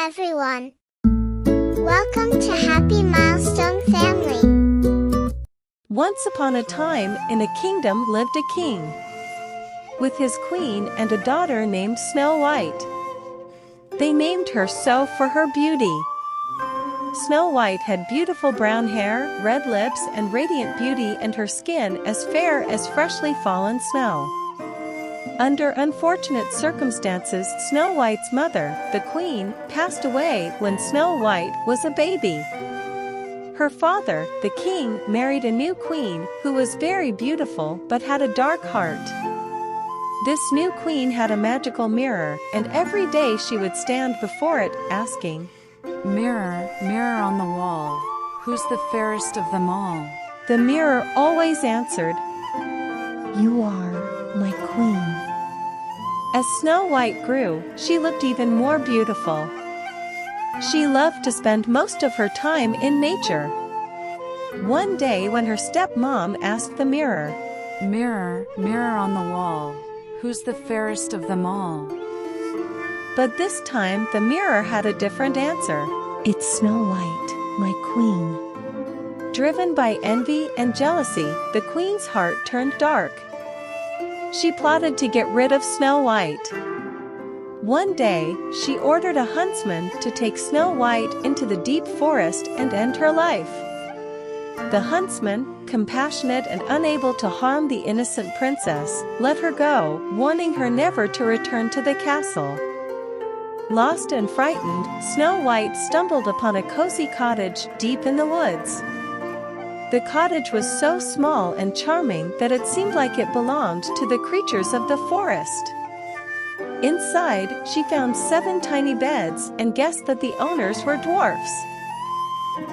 everyone. Welcome to Happy Milestone Family. Once upon a time, in a kingdom lived a king with his queen and a daughter named Snow White. They named her so for her beauty. Snow White had beautiful brown hair, red lips, and radiant beauty, and her skin as fair as freshly fallen snow. Under unfortunate circumstances, Snow White's mother, the queen, passed away when Snow White was a baby. Her father, the king, married a new queen who was very beautiful but had a dark heart. This new queen had a magical mirror, and every day she would stand before it, asking, "Mirror, mirror on the wall, who's the fairest of them all?" The mirror always answered, "You are my queen." As Snow White grew, she looked even more beautiful. She loved to spend most of her time in nature. One day when her stepmom asked the mirror, "Mirror, mirror on the wall, who's the fairest of them all?" But this time the mirror had a different answer. "It's Snow White, my queen." Driven by envy and jealousy, the queen's heart turned dark. She plotted to get rid of Snow White. One day, she ordered a huntsman to take Snow White into the deep forest and end her life. The huntsman, compassionate and unable to harm the innocent princess, let her go, warning her never to return to the castle. Lost and frightened, Snow White stumbled upon a cozy cottage deep in the woods. The cottage was so small and charming that it seemed like it belonged to the creatures of the forest. Inside, she found 7 tiny beds and guessed that the owners were dwarfs.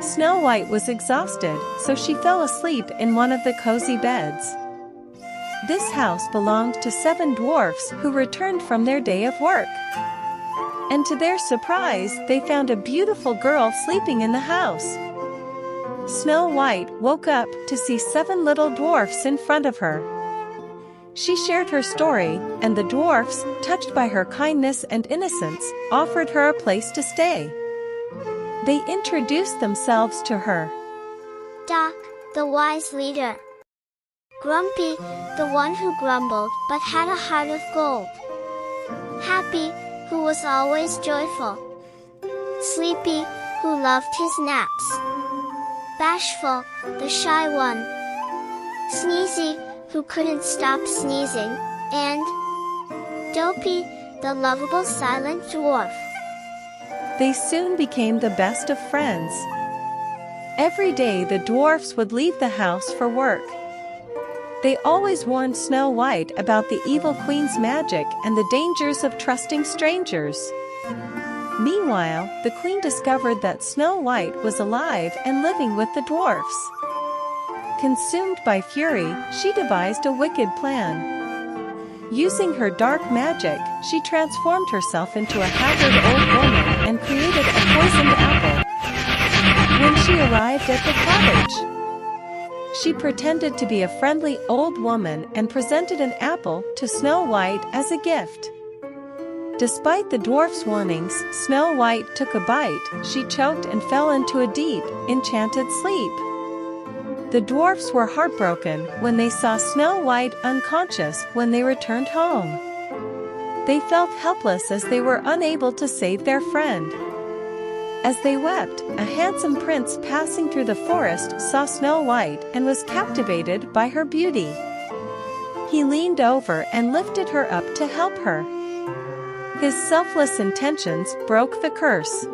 Snow White was exhausted, so she fell asleep in one of the cozy beds. This house belonged to 7 dwarfs who returned from their day of work. And to their surprise, they found a beautiful girl sleeping in the house. Snow White woke up to see 7 little dwarfs in front of her. She shared her story, and the dwarfs, touched by her kindness and innocence, offered her a place to stay. They introduced themselves to her. Doc, the wise leader. Grumpy, the one who grumbled but had a heart of gold. Happy, who was always joyful. Sleepy, who loved his naps. Bashful, the shy one. Sneezy, who couldn't stop sneezing, and Dopey, the lovable silent dwarf. They soon became the best of friends. Every day the dwarfs would leave the house for work. They always warned Snow White about the evil queen's magic and the dangers of trusting strangers. Meanwhile, the queen discovered that Snow White was alive and living with the dwarfs. Consumed by fury, she devised a wicked plan. Using her dark magic, she transformed herself into a haggard old woman and created a poisoned apple. When she arrived at the cottage, she pretended to be a friendly old woman and presented an apple to Snow White as a gift. Despite the dwarf's warnings, Snow White took a bite. She choked and fell into a deep, enchanted sleep. The dwarfs were heartbroken when they saw Snow White unconscious when they returned home. They felt helpless as they were unable to save their friend. As they wept, a handsome prince passing through the forest saw Snow White and was captivated by her beauty. He leaned over and lifted her up to help her. His selfless intentions broke the curse.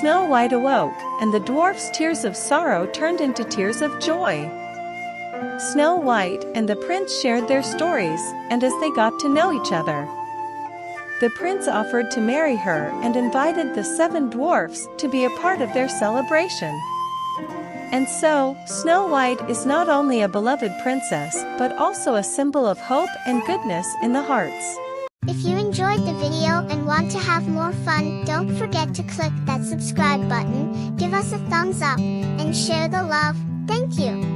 Snow White awoke, and the dwarf's tears of sorrow turned into tears of joy. Snow White and the prince shared their stories, and as they got to know each other, the prince offered to marry her and invited the 7 dwarfs to be a part of their celebration. And so, Snow White is not only a beloved princess, but also a symbol of hope and goodness in the hearts. If you enjoyed the video and want to have more fun, don't forget to click that subscribe button, give us a thumbs up, and share the love. Thank you.